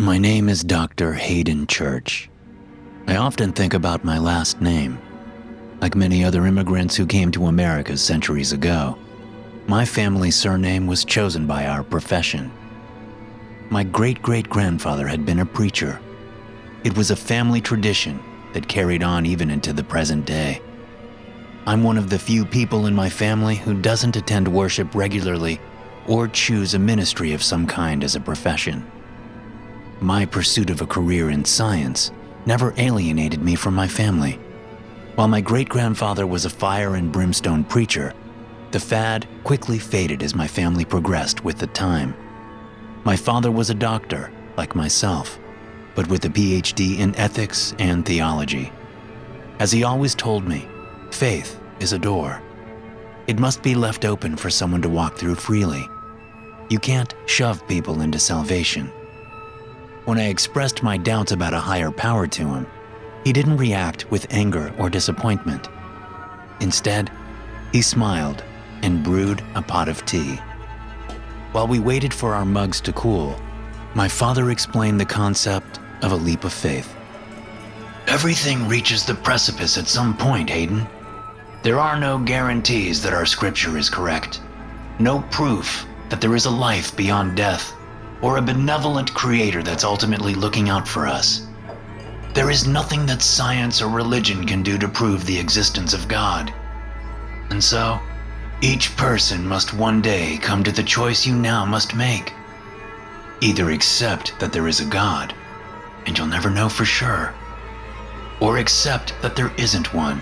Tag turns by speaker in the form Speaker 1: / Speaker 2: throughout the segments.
Speaker 1: My name is Dr. Hayden Church. I often think about my last name. Like many other immigrants who came to America centuries ago, my family's surname was chosen by our profession. My great-great-grandfather had been a preacher. It was a family tradition that carried on even into the present day. I'm one of the few people in my family who doesn't attend worship regularly or choose a ministry of some kind as a profession. My pursuit of a career in science never alienated me from my family. While my great-grandfather was a fire and brimstone preacher, the fad quickly faded as my family progressed with the time. My father was a doctor, like myself, but with a PhD in ethics and theology. As he always told me, faith is a door. It must be left open for someone to walk through freely. You can't shove people into salvation. When I expressed my doubts about a higher power to him, he didn't react with anger or disappointment. Instead, he smiled and brewed a pot of tea. While we waited for our mugs to cool, my father explained the concept of a leap of faith. Everything reaches the precipice at some point, Hayden. There are no guarantees that our scripture is correct. No proof that there is a life beyond death, or a benevolent creator that's ultimately looking out for us. There is nothing that science or religion can do to prove the existence of God. And so, each person must one day come to the choice you now must make. Either accept that there is a God, and you'll never know for sure, or accept that there isn't one.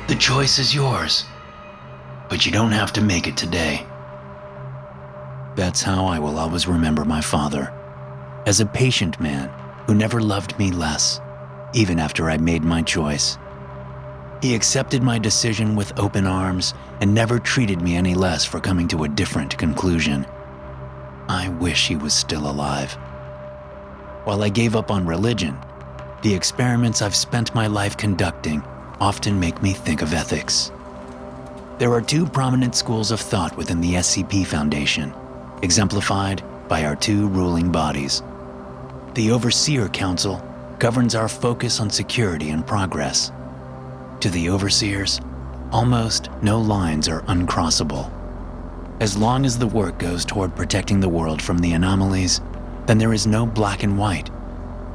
Speaker 1: The choice is yours, but you don't have to make it today. That's how I will always remember my father, as a patient man who never loved me less, even after I made my choice. He accepted my decision with open arms and never treated me any less for coming to a different conclusion. I wish he was still alive. While I gave up on religion, the experiments I've spent my life conducting often make me think of ethics. There are two prominent schools of thought within the SCP Foundation, exemplified by our two ruling bodies. The Overseer Council governs our focus on security and progress. To the overseers, almost no lines are uncrossable. As long as the work goes toward protecting the world from the anomalies, then there is no black and white.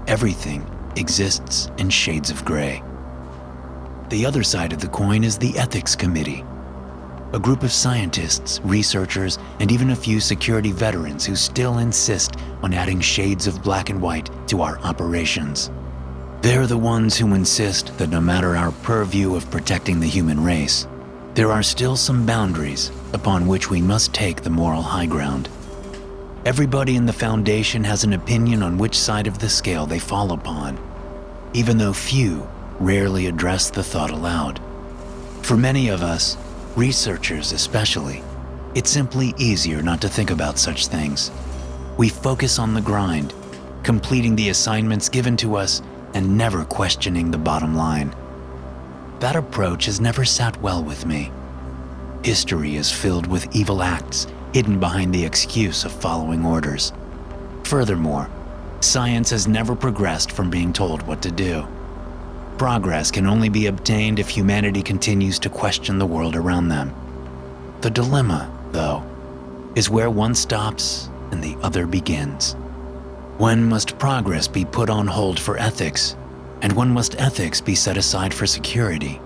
Speaker 1: Everything exists in shades of gray. The other side of the coin is the Ethics Committee, a group of scientists, researchers, and even a few security veterans who still insist on adding shades of black and white to our operations. They're the ones who insist that no matter our purview of protecting the human race, there are still some boundaries upon which we must take the moral high ground. Everybody in the Foundation has an opinion on which side of the scale they fall upon, even though few rarely address the thought aloud. For many of us, researchers especially, it's simply easier not to think about such things. We focus on the grind, completing the assignments given to us and never questioning the bottom line. That approach has never sat well with me. History is filled with evil acts hidden behind the excuse of following orders. Furthermore, science has never progressed from being told what to do. Progress can only be obtained if humanity continues to question the world around them. The dilemma, though, is where one stops and the other begins. When must progress be put on hold for ethics, and when must ethics be set aside for security?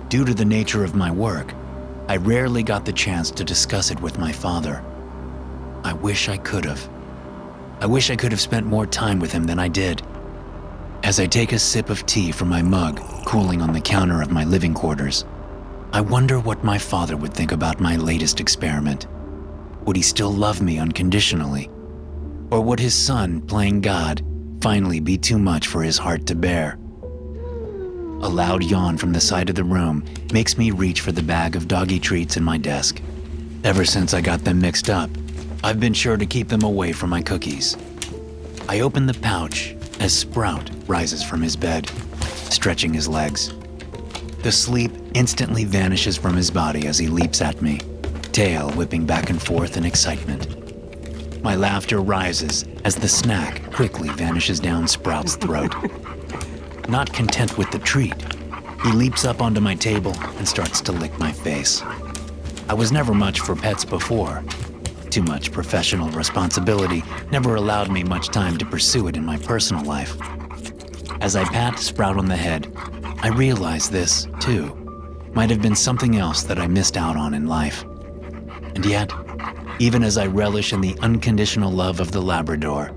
Speaker 1: Due to the nature of my work, I rarely got the chance to discuss it with my father. I wish I could have. I wish I could have spent more time with him than I did. As I take a sip of tea from my mug, cooling on the counter of my living quarters, I wonder what my father would think about my latest experiment. Would he still love me unconditionally? Or would his son, playing God, finally be too much for his heart to bear? A loud yawn from the side of the room makes me reach for the bag of doggy treats in my desk. Ever since I got them mixed up, I've been sure to keep them away from my cookies. I open the pouch as Sprout rises from his bed, stretching his legs. The sleep instantly vanishes from his body as he leaps at me, tail whipping back and forth in excitement. My laughter rises as the snack quickly vanishes down Sprout's throat. Not content with the treat, he leaps up onto my table and starts to lick my face. I was never much for pets before. Too much professional responsibility never allowed me much time to pursue it in my personal life. As I pat Sprout on the head, I realize this, too, might have been something else that I missed out on in life. And yet, even as I relish in the unconditional love of the Labrador,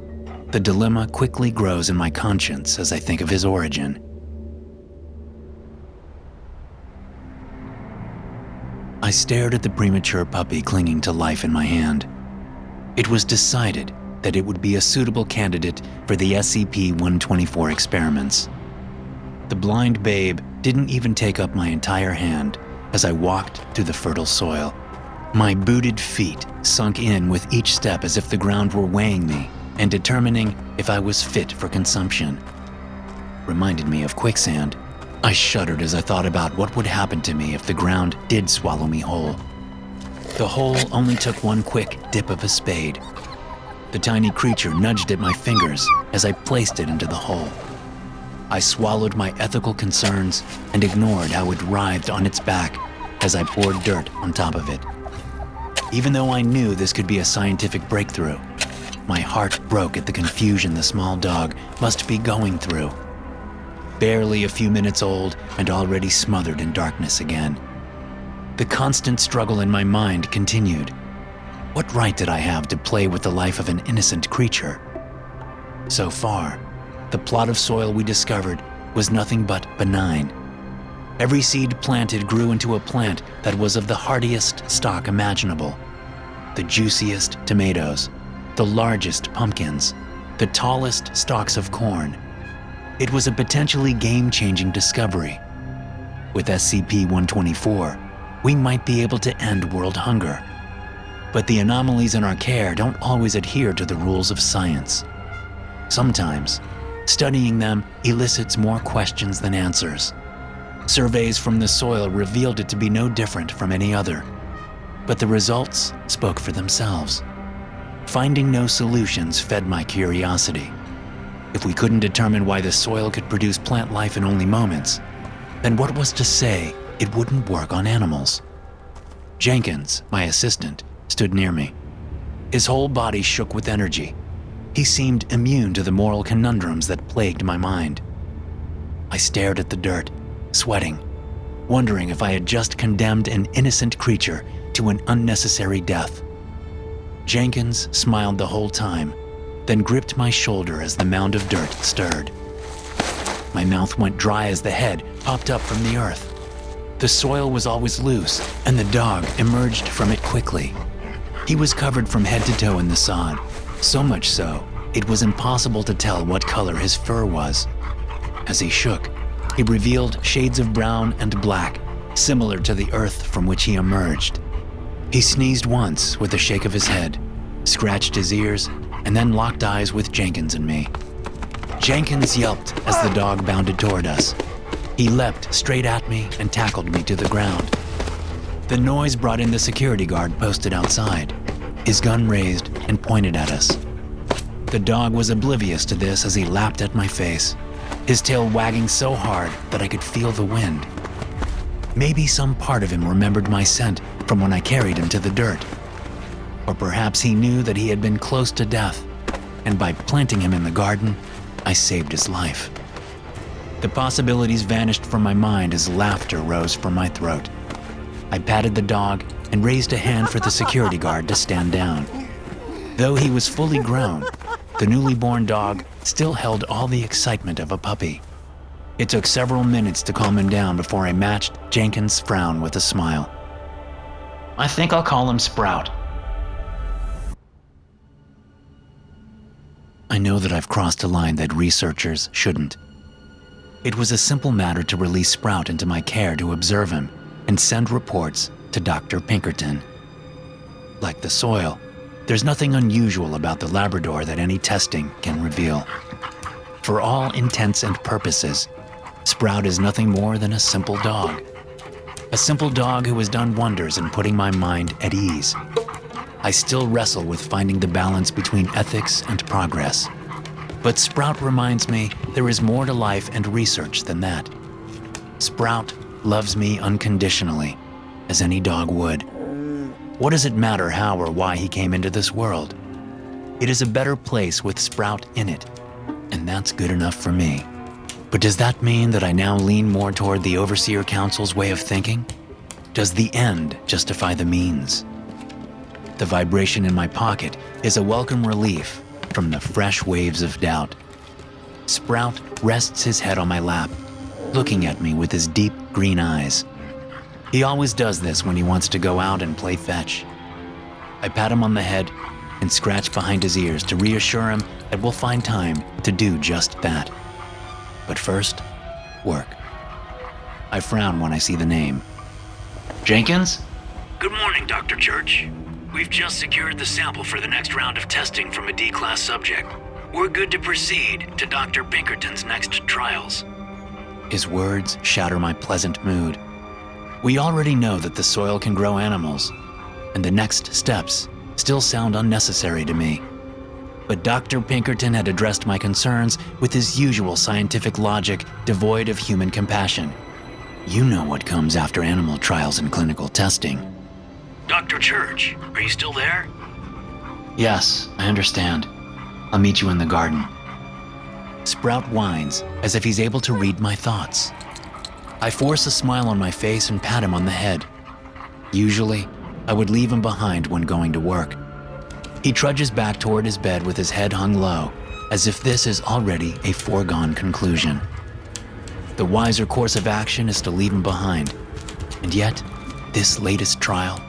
Speaker 1: the dilemma quickly grows in my conscience as I think of his origin. I stared at the premature puppy clinging to life in my hand. It was decided that it would be a suitable candidate for the SCP-124 experiments. The blind babe didn't even take up my entire hand as I walked through the fertile soil. My booted feet sunk in with each step as if the ground were weighing me and determining if I was fit for consumption. Reminded me of quicksand. I shuddered as I thought about what would happen to me if the ground did swallow me whole. The hole only took one quick dip of a spade. The tiny creature nudged at my fingers as I placed it into the hole. I swallowed my ethical concerns and ignored how it writhed on its back as I poured dirt on top of it. Even though I knew this could be a scientific breakthrough, my heart broke at the confusion the small dog must be going through. Barely a few minutes old and already smothered in darkness again. The constant struggle in my mind continued. What right did I have to play with the life of an innocent creature? So far, the plot of soil we discovered was nothing but benign. Every seed planted grew into a plant that was of the hardiest stock imaginable. The juiciest tomatoes, the largest pumpkins, the tallest stalks of corn. It was a potentially game-changing discovery. With SCP-124, we might be able to end world hunger. But the anomalies in our care don't always adhere to the rules of science. Sometimes, studying them elicits more questions than answers. Surveys from the soil revealed it to be no different from any other, but the results spoke for themselves. Finding no solutions fed my curiosity. If we couldn't determine why the soil could produce plant life in only moments, then what was to say it wouldn't work on animals? Jenkins, my assistant, stood near me. His whole body shook with energy. He seemed immune to the moral conundrums that plagued my mind. I stared at the dirt, sweating, wondering if I had just condemned an innocent creature to an unnecessary death. Jenkins smiled the whole time, then gripped my shoulder as the mound of dirt stirred. My mouth went dry as the head popped up from the earth. The soil was always loose, and the dog emerged from it quickly. He was covered from head to toe in the sod, so much so, it was impossible to tell what color his fur was. As he shook, he revealed shades of brown and black, similar to the earth from which he emerged. He sneezed once with a shake of his head, scratched his ears, and then locked eyes with Jenkins and me. Jenkins yelped as the dog bounded toward us. He leapt straight at me and tackled me to the ground. The noise brought in the security guard posted outside, his gun raised and pointed at us. The dog was oblivious to this as he lapped at my face, his tail wagging so hard that I could feel the wind. Maybe some part of him remembered my scent from when I carried him to the dirt. Or perhaps he knew that he had been close to death, and by planting him in the garden, I saved his life. The possibilities vanished from my mind as laughter rose from my throat. I patted the dog and raised a hand for the security guard to stand down. Though he was fully grown, the newly born dog still held all the excitement of a puppy. It took several minutes to calm him down before I matched Jenkins' frown with a smile. I think I'll call him Sprout. I know that I've crossed a line that researchers shouldn't. It was a simple matter to release Sprout into my care to observe him and send reports to Dr. Pinkerton. Like the soil, there's nothing unusual about the Labrador that any testing can reveal. For all intents and purposes, Sprout is nothing more than a simple dog. A simple dog who has done wonders in putting my mind at ease. I still wrestle with finding the balance between ethics and progress. But Sprout reminds me there is more to life and research than that. Sprout loves me unconditionally, as any dog would. What does it matter how or why he came into this world? It is a better place with Sprout in it, and that's good enough for me. But does that mean that I now lean more toward the Overseer Council's way of thinking? Does the end justify the means? The vibration in my pocket is a welcome relief from the fresh waves of doubt. Sprout rests his head on my lap, looking at me with his deep green eyes. He always does this when he wants to go out and play fetch. I pat him on the head and scratch behind his ears to reassure him that we'll find time to do just that. But first, work. I frown when I see the name. Jenkins?
Speaker 2: Good morning, Dr. Church. We've just secured the sample for the next round of testing from a D-class subject. We're good to proceed to Dr. Pinkerton's next trials.
Speaker 1: His words shatter my pleasant mood. We already know that the soil can grow animals, and the next steps still sound unnecessary to me. But Dr. Pinkerton had addressed my concerns with his usual scientific logic devoid of human compassion. You know what comes after animal trials and clinical testing.
Speaker 2: Dr. Church, are you still there?
Speaker 1: Yes, I understand. I'll meet you in the garden. Sprout whines as if he's able to read my thoughts. I force a smile on my face and pat him on the head. Usually, I would leave him behind when going to work. He trudges back toward his bed with his head hung low, as if this is already a foregone conclusion. The wiser course of action is to leave him behind. And yet, this latest trial,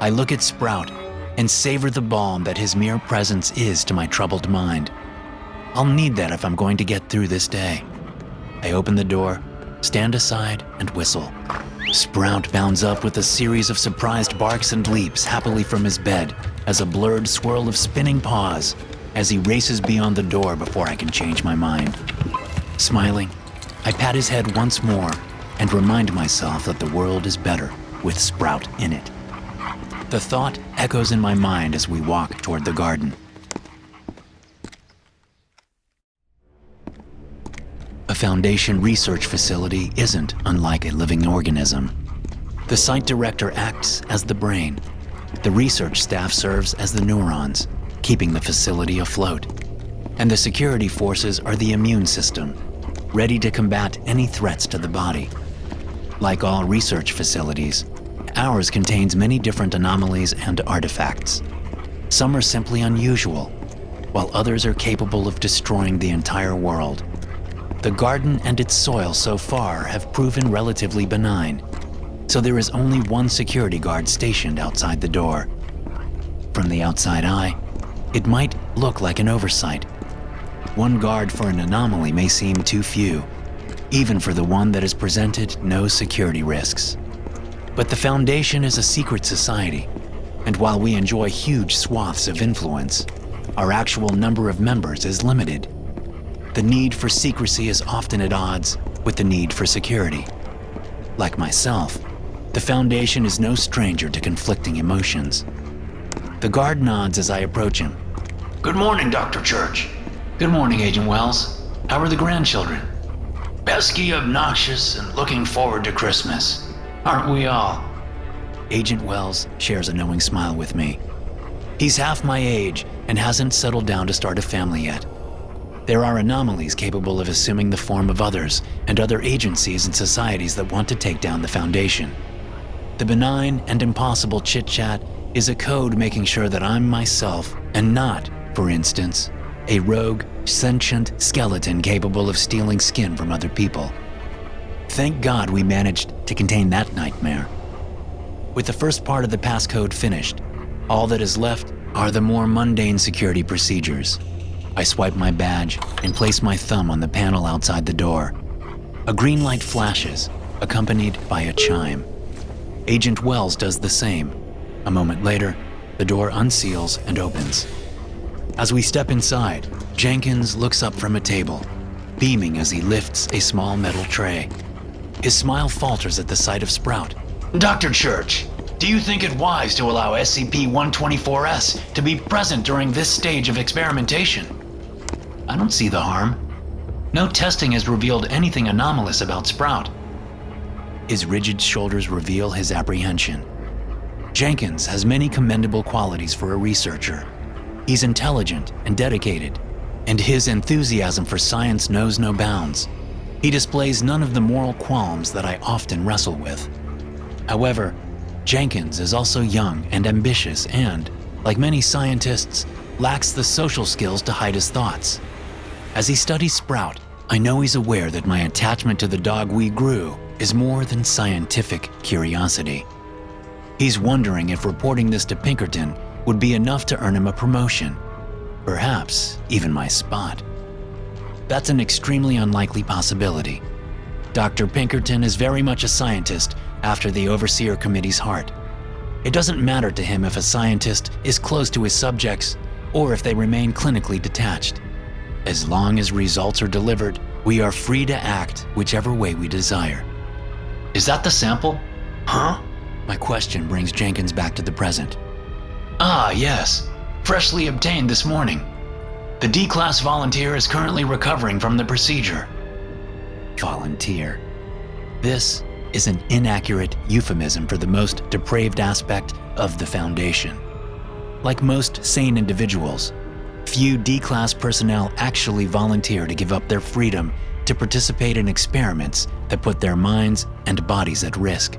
Speaker 1: I look at Sprout and savor the balm that his mere presence is to my troubled mind. I'll need that if I'm going to get through this day. I open the door, stand aside, and whistle. Sprout bounds up with a series of surprised barks and leaps happily from his bed as a blurred swirl of spinning paws as he races beyond the door before I can change my mind. Smiling, I pat his head once more and remind myself that the world is better with Sprout in it. The thought echoes in my mind as we walk toward the garden. A Foundation research facility isn't unlike a living organism. The site director acts as the brain. The research staff serves as the neurons, keeping the facility afloat. And the security forces are the immune system, ready to combat any threats to the body. Like all research facilities, ours contains many different anomalies and artifacts. Some are simply unusual, while others are capable of destroying the entire world. The garden and its soil so far have proven relatively benign, so there is only one security guard stationed outside the door. From the outside eye, it might look like an oversight. One guard for an anomaly may seem too few, even for the one that has presented no security risks. But the Foundation is a secret society, and while we enjoy huge swaths of influence, our actual number of members is limited. The need for secrecy is often at odds with the need for security. Like myself, the Foundation is no stranger to conflicting emotions. The guard nods as I approach him.
Speaker 2: Good morning, Dr. Church.
Speaker 1: Good morning, Agent Wells. How are the grandchildren?
Speaker 2: Pesky, obnoxious, and looking forward to Christmas. Aren't we all?
Speaker 1: Agent Wells shares a knowing smile with me. He's half my age and hasn't settled down to start a family yet. There are anomalies capable of assuming the form of others and other agencies and societies that want to take down the Foundation. The benign and impossible chit-chat is a code making sure that I'm myself and not, for instance, a rogue, sentient skeleton capable of stealing skin from other people. Thank God we managed to contain that nightmare. With the first part of the passcode finished, all that is left are the more mundane security procedures. I swipe my badge and place my thumb on the panel outside the door. A green light flashes, accompanied by a chime. Agent Wells does the same. A moment later, the door unseals and opens. As we step inside, Jenkins looks up from a table, beaming as he lifts a small metal tray. His smile falters at the sight of Sprout.
Speaker 2: Dr. Church,
Speaker 1: Do you think it wise to allow SCP-124-S to be present during this stage of experimentation? I don't see the harm. No testing has revealed anything anomalous about Sprout. His rigid shoulders reveal his apprehension. Jenkins has many commendable qualities for a researcher. He's intelligent and dedicated, and his enthusiasm for science knows no bounds. He displays none of the moral qualms that I often wrestle with. However, Jenkins is also young and ambitious and, like many scientists, lacks the social skills to hide his thoughts. As he studies Sprout, I know he's aware that my attachment to the dog we grew is more than scientific curiosity. He's wondering if reporting this to Pinkerton would be enough to earn him a promotion, perhaps even my spot. That's an extremely unlikely possibility. Dr. Pinkerton is very much a scientist after the Overseer Committee's heart. It doesn't matter to him if a scientist is close to his subjects or if they remain clinically detached. As long as results are delivered, we are free to act whichever way we desire. Is that the sample? Huh? My question brings Jenkins back to the present. Ah, yes. Freshly obtained this morning. The D-Class volunteer is currently recovering from the procedure. Volunteer. This is an inaccurate euphemism for the most depraved aspect of the Foundation. Like most sane individuals, few D-Class personnel actually volunteer to give up their freedom to participate in experiments that put their minds and bodies at risk.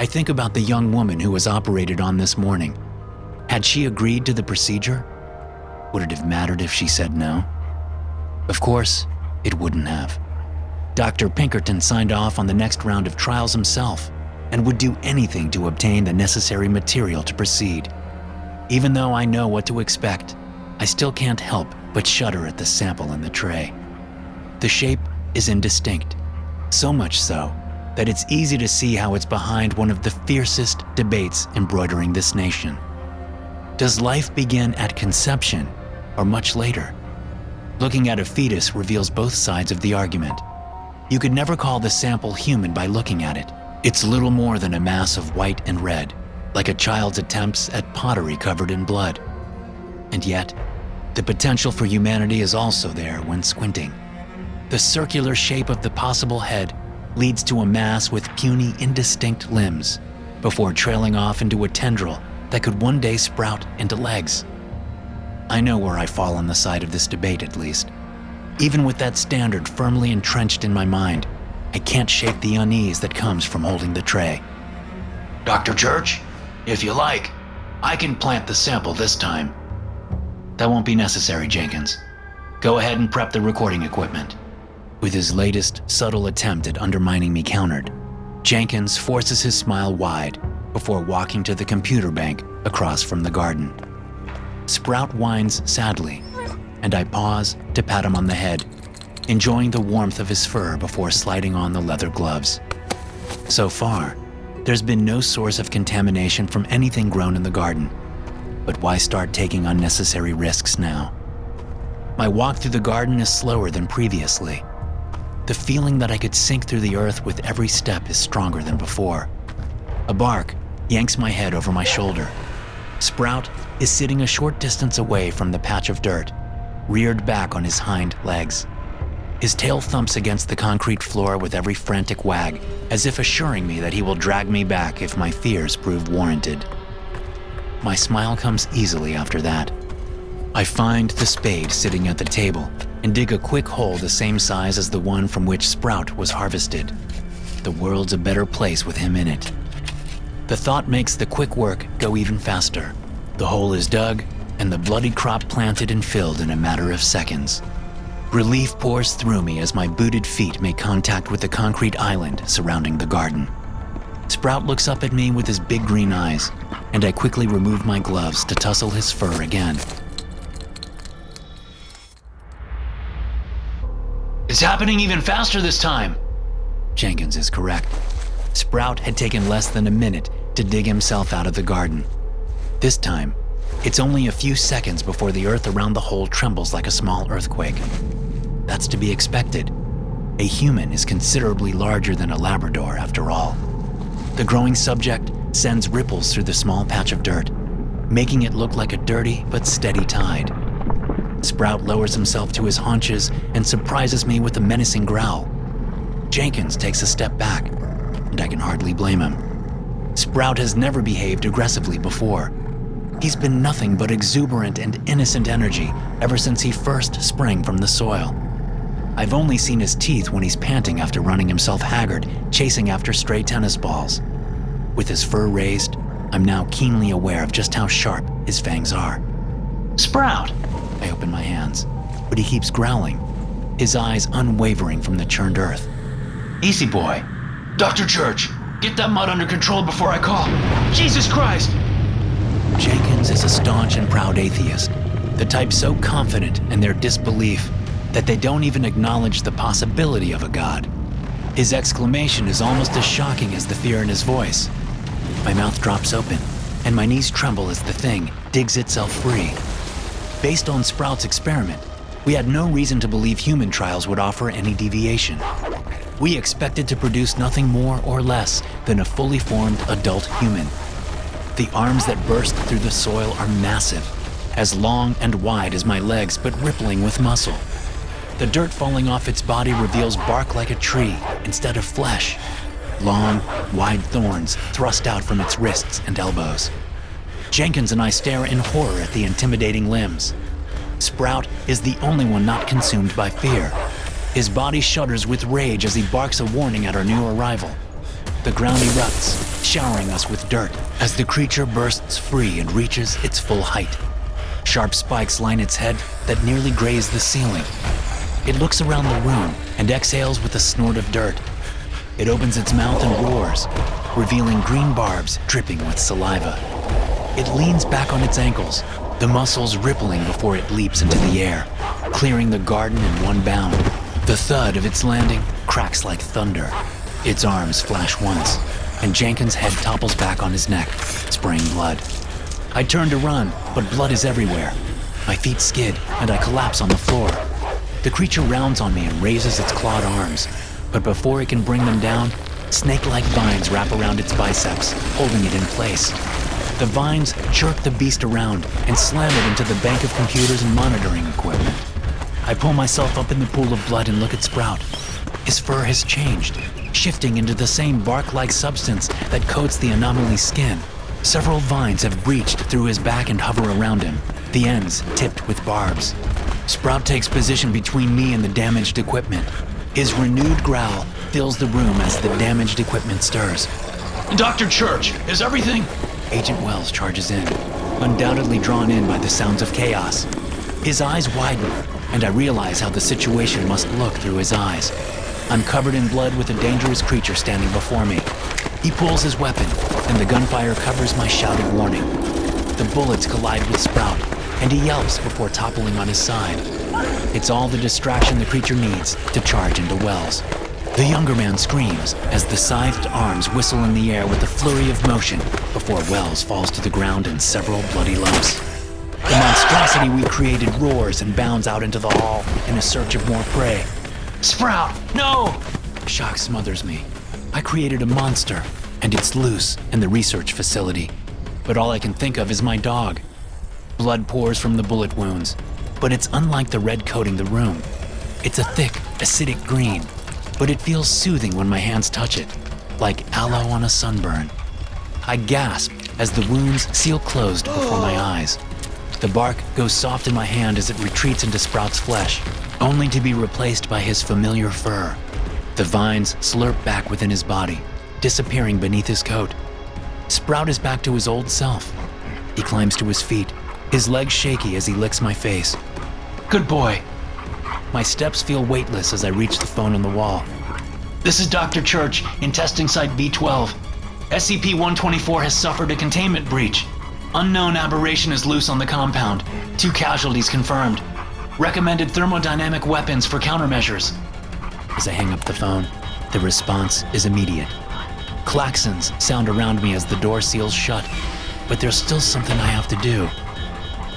Speaker 1: I think about the young woman who was operated on this morning. Had she agreed to the procedure? Would it have mattered if she said no? Of course, it wouldn't have. Dr. Pinkerton signed off on the next round of trials himself and would do anything to obtain the necessary material to proceed. Even though I know what to expect, I still can't help but shudder at the sample in the tray. The shape is indistinct, so much so that it's easy to see how it's behind one of the fiercest debates embroidering this nation. Does life begin at conception or much later? Looking at a fetus reveals both sides of the argument. You could never call the sample human by looking at it. It's little more than a mass of white and red, like a child's attempts at pottery covered in blood. And yet, the potential for humanity is also there when squinting. The circular shape of the possible head leads to a mass with puny, indistinct limbs, before trailing off into a tendril that could one day sprout into legs. I know where I fall on the side of this debate, at least. Even with that standard firmly entrenched in my mind, I can't shake the unease that comes from holding the tray. Dr. Church, if you like, I can plant the sample this time. That won't be necessary, Jenkins. Go ahead and prep the recording equipment. With his latest subtle attempt at undermining me countered, Jenkins forces his smile wide before walking to the computer bank across from the garden. Sprout whines sadly, and I pause to pat him on the head, enjoying the warmth of his fur before sliding on the leather gloves. So far, there's been no source of contamination from anything grown in the garden, but why start taking unnecessary risks now? My walk through the garden is slower than previously. The feeling that I could sink through the earth with every step is stronger than before. A bark yanks my head over my shoulder. Sprout is sitting a short distance away from the patch of dirt, reared back on his hind legs. His tail thumps against the concrete floor with every frantic wag, as if assuring me that he will drag me back if my fears prove warranted. My smile comes easily after that. I find the spade sitting at the table and dig a quick hole the same size as the one from which Sprout was harvested. The world's a better place with him in it. The thought makes the quick work go even faster. The hole is dug, and the bloody crop planted and filled in a matter of seconds. Relief pours through me as my booted feet make contact with the concrete island surrounding the garden. Sprout looks up at me with his big green eyes, and I quickly remove my gloves to tussle his fur again. It's happening even faster this time. Jenkins is correct. Sprout had taken less than a minute to dig himself out of the garden. This time, it's only a few seconds before the earth around the hole trembles like a small earthquake. That's to be expected. A human is considerably larger than a Labrador, after all. The growing subject sends ripples through the small patch of dirt, making it look like a dirty but steady tide. Sprout lowers himself to his haunches and surprises me with a menacing growl. Jenkins takes a step back, and I can hardly blame him. Sprout has never behaved aggressively before. He's been nothing but exuberant and innocent energy ever since he first sprang from the soil. I've only seen his teeth when he's panting after running himself haggard, chasing after stray tennis balls. With his fur raised, I'm now keenly aware of just how sharp his fangs are. "Sprout!" I open my hands, but he keeps growling, his eyes unwavering from the churned earth. "Easy, boy. Dr. Church, get that mud under control before I call. Jesus Christ!" Jenkins is a staunch and proud atheist, the type so confident in their disbelief that they don't even acknowledge the possibility of a god. His exclamation is almost as shocking as the fear in his voice. My mouth drops open, and my knees tremble as the thing digs itself free. Based on Sprout's experiment, we had no reason to believe human trials would offer any deviation. We expected to produce nothing more or less than a fully formed adult human. The arms that burst through the soil are massive, as long and wide as my legs, but rippling with muscle. The dirt falling off its body reveals bark like a tree instead of flesh. Long, wide thorns thrust out from its wrists and elbows. Jenkins and I stare in horror at the intimidating limbs. Sprout is the only one not consumed by fear. His body shudders with rage as he barks a warning at our new arrival. The ground erupts, showering us with dirt as the creature bursts free and reaches its full height. Sharp spikes line its head that nearly graze the ceiling. It looks around the room and exhales with a snort of dirt. It opens its mouth and roars, revealing green barbs dripping with saliva. It leans back on its ankles, the muscles rippling before it leaps into the air, clearing the garden in one bound. The thud of its landing cracks like thunder. Its arms flash once, and Jenkins' head topples back on his neck, spraying blood. I turn to run, but blood is everywhere. My feet skid, and I collapse on the floor. The creature rounds on me and raises its clawed arms, but before it can bring them down, snake-like vines wrap around its biceps, holding it in place. The vines jerk the beast around and slam it into the bank of computers and monitoring equipment. I pull myself up in the pool of blood and look at Sprout. His fur has changed, shifting into the same bark-like substance that coats the anomaly's skin. Several vines have breached through his back and hover around him, the ends tipped with barbs. Sprout takes position between me and the damaged equipment. His renewed growl fills the room as the damaged equipment stirs. "Dr. Church, is everything?" Agent Wells charges in, undoubtedly drawn in by the sounds of chaos. His eyes widen, and I realize how the situation must look through his eyes. I'm covered in blood with a dangerous creature standing before me. He pulls his weapon, and the gunfire covers my shouted warning. The bullets collide with Sprout, and he yelps before toppling on his side. It's all the distraction the creature needs to charge into Wells. The younger man screams as the scythed arms whistle in the air with a flurry of motion before Wells falls to the ground in several bloody lumps. The monstrosity we created roars and bounds out into the hall in a search of more prey. "Sprout, no!" Shock smothers me. I created a monster, and it's loose in the research facility. But all I can think of is my dog. Blood pours from the bullet wounds, but it's unlike the red coating the room. It's a thick, acidic green, but it feels soothing when my hands touch it, like aloe on a sunburn. I gasp as the wounds seal closed before my eyes. The bark goes soft in my hand as it retreats into Sprout's flesh, only to be replaced by his familiar fur. The vines slurp back within his body, disappearing beneath his coat. Sprout is back to his old self. He climbs to his feet, his legs shaky as he licks my face. "Good boy." My steps feel weightless as I reach the phone on the wall. "This is Dr. Church in testing site B12. SCP-124 has suffered a containment breach. Unknown aberration is loose on the compound. 2 casualties confirmed. Recommended thermodynamic weapons for countermeasures." As I hang up the phone, the response is immediate. Klaxons sound around me as the door seals shut, but there's still something I have to do.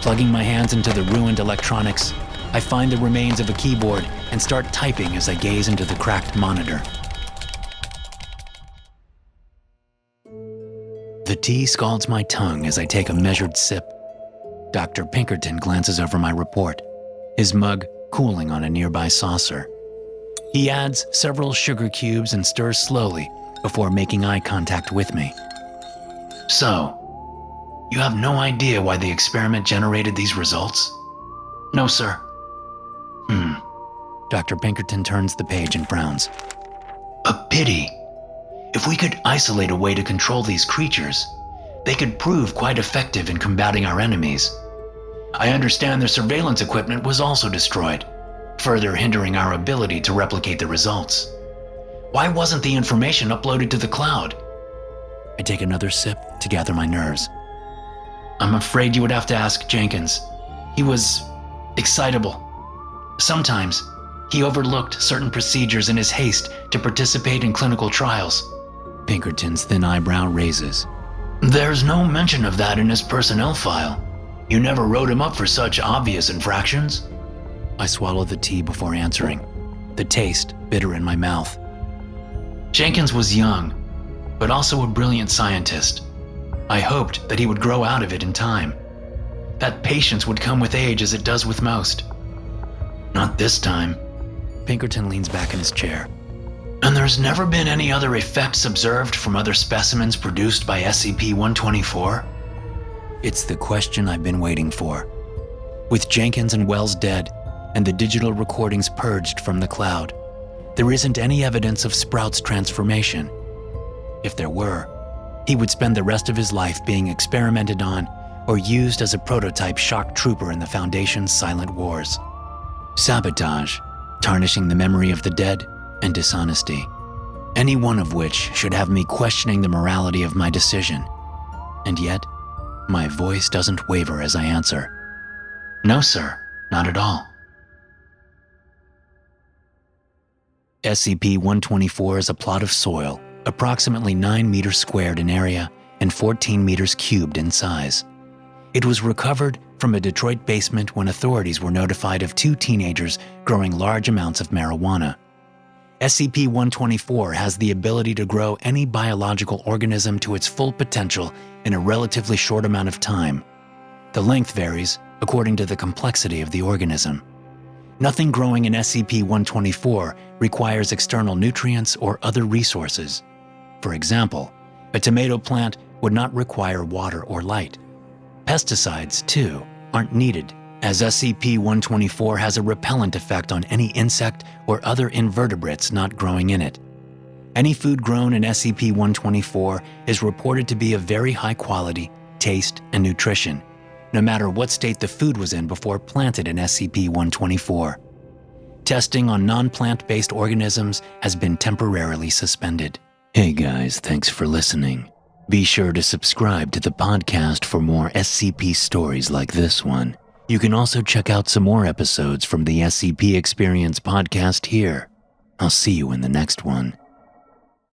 Speaker 1: Plugging my hands into the ruined electronics, I find the remains of a keyboard and start typing as I gaze into the cracked monitor. The tea scalds my tongue as I take a measured sip. Dr. Pinkerton glances over my report, his mug cooling on a nearby saucer. He adds several sugar cubes and stirs slowly before making eye contact with me. So, you have no idea why the experiment generated these results? No, sir. Dr. Pinkerton turns the page and frowns. A pity. If we could isolate a way to control these creatures, they could prove quite effective in combating our enemies. I understand their surveillance equipment was also destroyed, further hindering our ability to replicate the results. Why wasn't the information uploaded to the cloud? I take another sip to gather my nerves. I'm afraid you would have to ask Jenkins. He was excitable. Sometimes, he overlooked certain procedures in his haste to participate in clinical trials. Pinkerton's thin eyebrow raises. There's no mention of that in his personnel file. You never wrote him up for such obvious infractions? I swallow the tea before answering, the taste bitter in my mouth. Jenkins was young, but also a brilliant scientist. I hoped that he would grow out of it in time. That patience would come with age as it does with most. Not this time. Pinkerton leans back in his chair. And there's never been any other effects observed from other specimens produced by SCP-124? It's the question I've been waiting for. With Jenkins and Wells dead, and the digital recordings purged from the cloud, there isn't any evidence of Sprout's transformation. If there were, he would spend the rest of his life being experimented on or used as a prototype shock trooper in the Foundation's silent wars. Sabotage, tarnishing the memory of the dead, and dishonesty, any one of which should have me questioning the morality of my decision. And yet, my voice doesn't waver as I answer. No, sir, not at all. SCP-124 is a plot of soil, approximately 9 meters squared in area and 14 meters cubed in size. It was recovered from a Detroit basement when authorities were notified of 2 teenagers growing large amounts of marijuana. SCP-124 has the ability to grow any biological organism to its full potential in a relatively short amount of time. The length varies according to the complexity of the organism. Nothing growing in SCP-124 requires external nutrients or other resources. For example, a tomato plant would not require water or light. Pesticides, too, aren't needed, as SCP-124 has a repellent effect on any insect or other invertebrates not growing in it. Any food grown in SCP-124 is reported to be of very high quality, taste, and nutrition, no matter what state the food was in before planted in SCP-124. Testing on non-plant-based organisms has been temporarily suspended. Hey guys, thanks for listening. Be sure to subscribe to the podcast for more SCP stories like this one. You can also check out some more episodes from the SCP Experience podcast here. I'll see you in the next one.